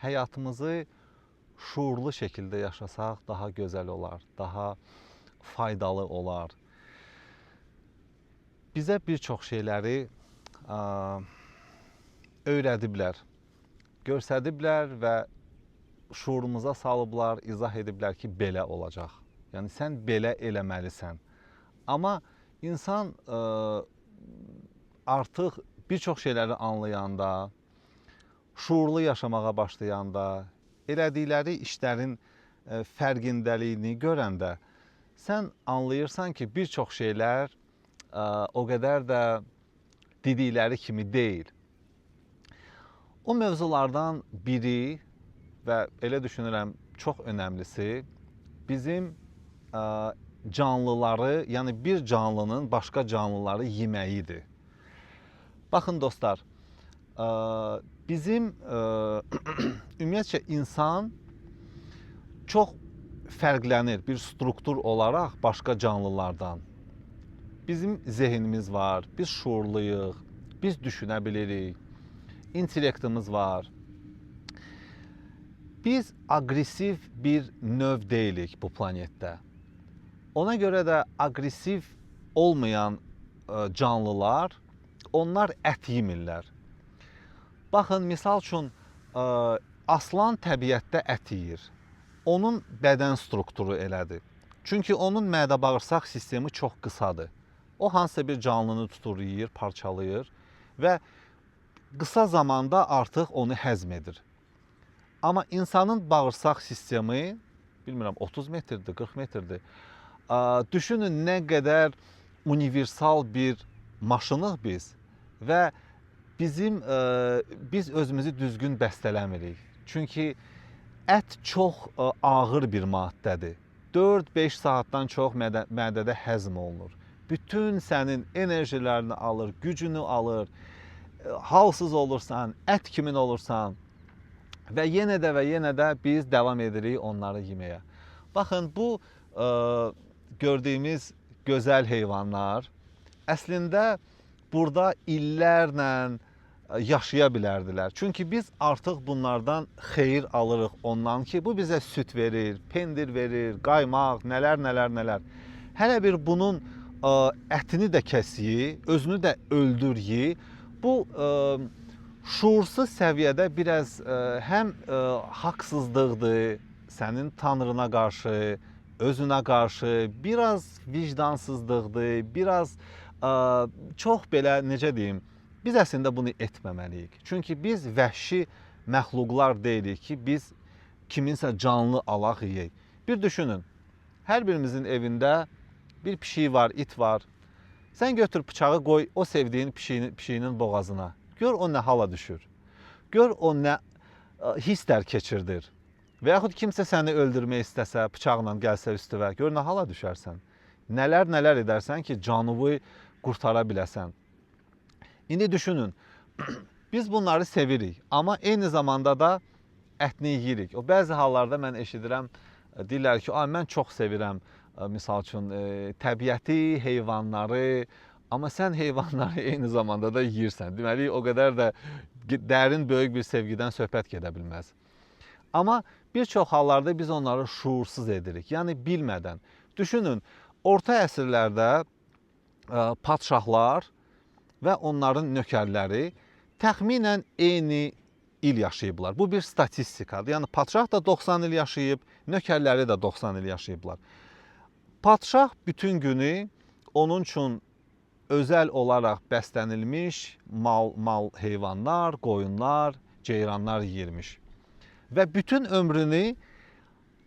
həyatımızı şuurlu şəkildə yaşasaq daha gözəl olar, daha faydalı olar. Bizə bir çox şeyləri öyrədiblər, göstəriblər və şuurumuza salıblar, izah ediblər ki, belə olacaq. Yəni sən belə eləməlisən. Amma insan artıq bir çox şeyləri anlayanda, şuurlu yaşamağa başlayanda, elədikləri işlərin fərqindəliyini görəndə sən anlayırsan ki, bir çox şeylər o qədər də dedikləri kimi deyil. O mövzulardan biri və elə düşünürəm çox önəmlisi bizim canlıları, yəni bir canlının başqa canlıları yeməyidir. Baxın dostlar, bizim ümumiyyətcə insan çox fərqlənir bir struktur olaraq başqa canlılardan. Bizim zehnimiz var, biz şuurluyuq, biz düşünə bilirik, intellektimiz var. Biz aqressiv bir növ deyilik bu planetdə. Ona görə də aqressiv olmayan canlılar, onlar ət yemirlər. Baxın, misal üçün, aslan təbiətdə ət yeyir. Onun bədən strukturu elədir. Çünki onun mədə-bağırsaq sistemi çox qısadır. O hansısa bir canlını tutur, yeyir, parçalayır və qısa zamanda artıq onu həzm edir. Amma insanın bağırsaq sistemi, bilmirəm, 30 metrdir, 40 metrdir. Düşünün nə qədər universal bir maşınıq biz və biz özümüzü düzgün bəstələmirik. Çünki ət çox ağır bir maddədir. 4-5 saatdan çox mədədə həzm olunur. Bütün sənin enerjilərini alır, gücünü alır, halsız olursan, ət kimin olursan və yenə də biz davam edirik onları yeməyə. Baxın, bu gördüyümüz gözəl heyvanlar əslində burada illərlə yaşaya bilərdilər. Çünki biz artıq bunlardan xeyir alırıq ondan ki, bu bizə süd verir, pendir verir, qaymaq, nələr. Hələ bir bunun ətini də kəsiyi, özünü də öldürüyi, bu şuursuz səviyyədə biraz həm haqsızlıqdır sənin tanrına qarşı, özünə qarşı, biraz vicdansızlıqdır, biraz çox belə, necə deyim, biz əslində bunu etməməliyik. Çünki biz vəhşi məxluqlar deyilik ki, biz kiminsə canlı alaq yeyək. Bir düşünün, hər birimizin evində bir pişiyi var, it var. Sən götür bıçağı qoy o sevdiyin pişiyinin boğazına. Gör o nə hala düşür. Gör o nə hisslər keçirdir. Və yaxud kimsə səni öldürmək istəsə, bıçaqla gəlsə üstüvə, gör nə hala düşərsən. Nələr edərsən ki, canını qurtara biləsən. İndi düşünün, biz bunları sevirik, amma eyni zamanda da ətini yeyirik. O bəzi hallarda mən eşidirəm, deyirlər ki, mən çox sevirəm, misal üçün, təbiəti, heyvanları, amma sən heyvanları eyni zamanda da yeyirsən. Deməli, o qədər də dərin, böyük bir sevgidən söhbət gedə bilməz. Amma bir çox hallarda biz onları şuursuz edirik, yəni bilmədən. Düşünün, orta əsrlərdə padşahlar və onların nökərləri təxminən eyni il yaşayıblar. Bu bir statistikadır. Yəni, padşah da 90 il yaşayıb, nökərləri də 90 il yaşayıblar. Padşah bütün günü onun üçün özəl olaraq bəslənilmiş mal heyvanlar, qoyunlar, ceyranlar yeyirmiş. Və bütün ömrünü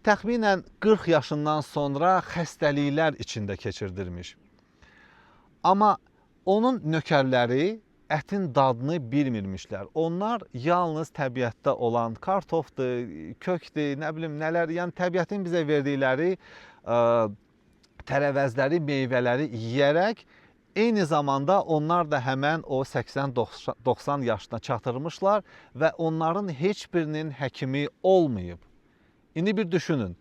təxminən 40 yaşından sonra xəstəliklər içində keçirdirmiş. Amma onun nökərləri ətin dadını bilmirmişlər. Onlar yalnız təbiətdə olan kartofdur, kökdür, nə bilim nələr, yəni təbiətin bizə verdikləri tərəvəzləri, meyvələri yeyərək eyni zamanda onlar da həmən o 80-90 yaşına çatırmışlar və onların heç birinin həkimi olmayıb. İndi bir düşünün,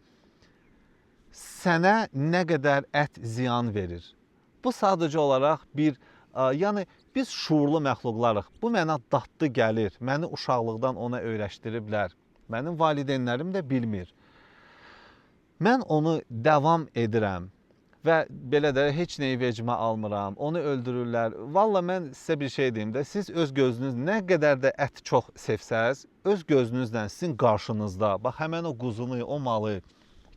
sənə nə qədər ət ziyan verir? Bu sadəcə olaraq yəni biz şuurlu məxluqlarıq. Bu mənə dadlı gəlir, məni uşaqlıqdan ona öyrəşdiriblər. Mənim valideynlərim də bilmir. Mən onu davam edirəm və belə də heç nəyi vecimə almıram. Onu öldürürlər. Valla mən sizə bir şey deyim də, siz öz gözünüz nə qədər də ət çox sevsəz, öz gözünüzlə sizin qarşınızda, bax həmən o quzunu, o malı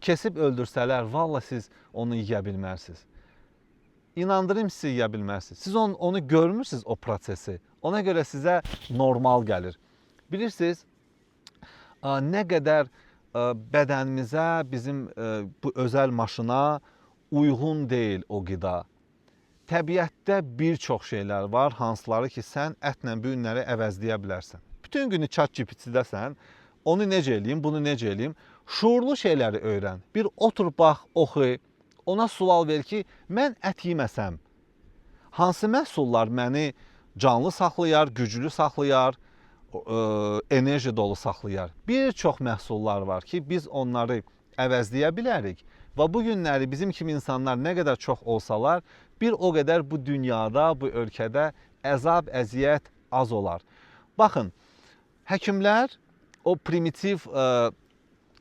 kesib öldürsələr, valla siz onu yeyə bilmərsiniz. İnandırım sizi yeyə bilmərsiniz. Siz onu görmürsünüz o prosesi. Ona görə sizə normal gəlir. Bilirsiniz, nə qədər bədənimizə, bizim bu özəl maşına uyğun deyil o qida. Təbiətdə bir çox şeylər var, hansıları ki, sən ətlə bu günləri əvəzləyə bilərsən. Bütün günü ChatGPT-dəsən, onu necə eləyim, bunu necə eləyim? Şuurlu şeyləri öyrən. Bir otur, bax, oxu, ona sual ver ki, mən ət yeməsəm, hansı məhsullar məni canlı saxlayar, güclü saxlayar, enerji dolu saxlayar? Bir çox məhsullar var ki, biz onları əvəzləyə bilərik. Və bu günləri bizim kimi insanlar nə qədər çox olsalar, bir o qədər bu dünyada, bu ölkədə əzab, əziyyət az olar. Baxın, həkimlər o primitiv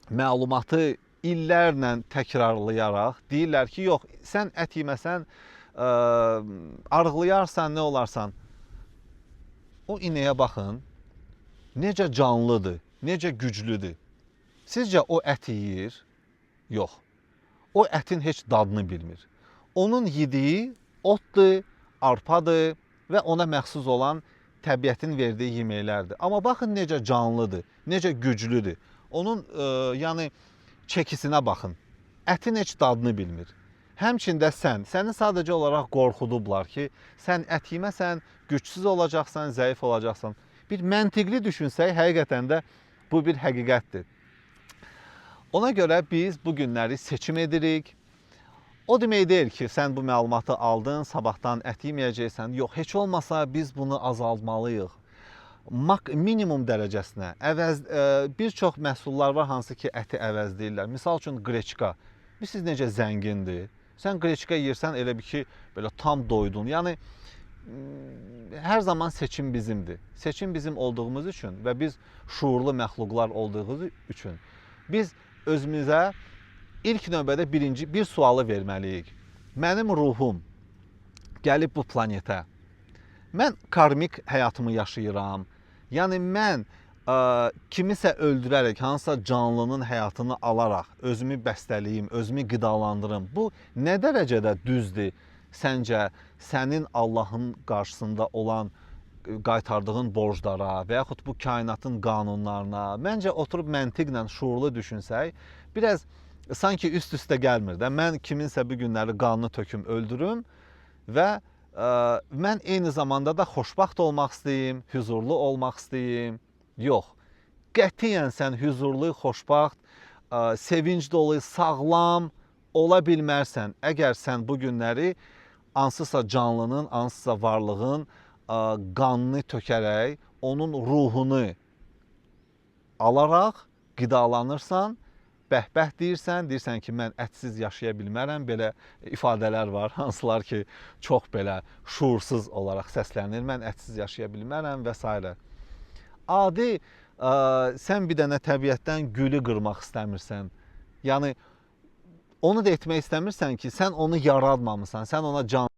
məlumatı illərlə təkrarlayaraq deyirlər ki, yox, sən ət yeməsən, arıqlayarsan, nə olarsan? O inəyə baxın, necə canlıdır, necə güclüdür. Sizcə o ət yeyir? Yox. O ətin heç dadını bilmir. Onun yediyi otdur, arpadır və ona məxsus olan təbiətin verdiyi yeməklərdir. Amma baxın necə canlıdır, necə güclüdür. Onun yəni çəkisinə baxın. Ətin heç dadını bilmir. Həmçində səni sadəcə olaraq qorxudublar ki, sən ət yeməsən, gücsüz olacaqsan, zəif olacaqsan. Bir məntiqli düşünsək, həqiqətən də bu bir həqiqətdir. Ona görə biz bu günləri seçim edirik. O demək deyil ki, sən bu məlumatı aldın, sabahdan ət yeməyəcəksən. Yox, heç olmasa biz bunu azaltmalıyıq. Minimum dərəcəsinə. Bir çox məhsullar var, hansı ki, əti əvəzləyirlər. Misal üçün, qreçka. Bilirsiniz necə zəngindir. Sən qreçka yeyirsən, elə bir ki, belə tam doydun. Yəni, hər zaman seçim bizimdir. Seçim bizim olduğumuz üçün və biz şuurlu məxluqlar olduğumuz üçün biz özümüzə ilk növbədə bir sualı verməliyik. Mənim ruhum gəlib bu planetə. Mən karmik həyatımı yaşayıram. Yəni mən kimisə öldürərək, hansısa canlının həyatını alaraq özümü bəstəliyim, özümü qidalandırım. Bu nə dərəcədə düzdür səncə sənin Allahın qarşısında olan qaytardığın borclara və yaxud bu kainatın qanunlarına? Məncə oturub məntiqlə, şuurlu düşünsək, biraz sanki üst-üstə gəlmir də. Mən kiminsə bu günləri qanını töküm, öldürüm və mən eyni zamanda da xoşbaxt olmaq istəyim, huzurlu olmaq istəyim. Yox, qətiyyən sən huzurlu, xoşbaxt, sevinc dolu, sağlam ola bilmərsən. Əgər sən bu günləri hansısa canlının, hansısa varlığın qanını tökərək, onun ruhunu alaraq qidalanırsan, bəhbəh deyirsən ki, mən ətsiz yaşaya bilmərəm, belə ifadələr var, hansılar ki, çox belə şuursuz olaraq səslənir, mən ətsiz yaşaya bilmərəm və s. Adi, sən bir dənə təbiətdən gülü qırmaq istəmirsən, yəni onu da etmək istəmirsən ki, sən onu yaratmamısan, sən ona can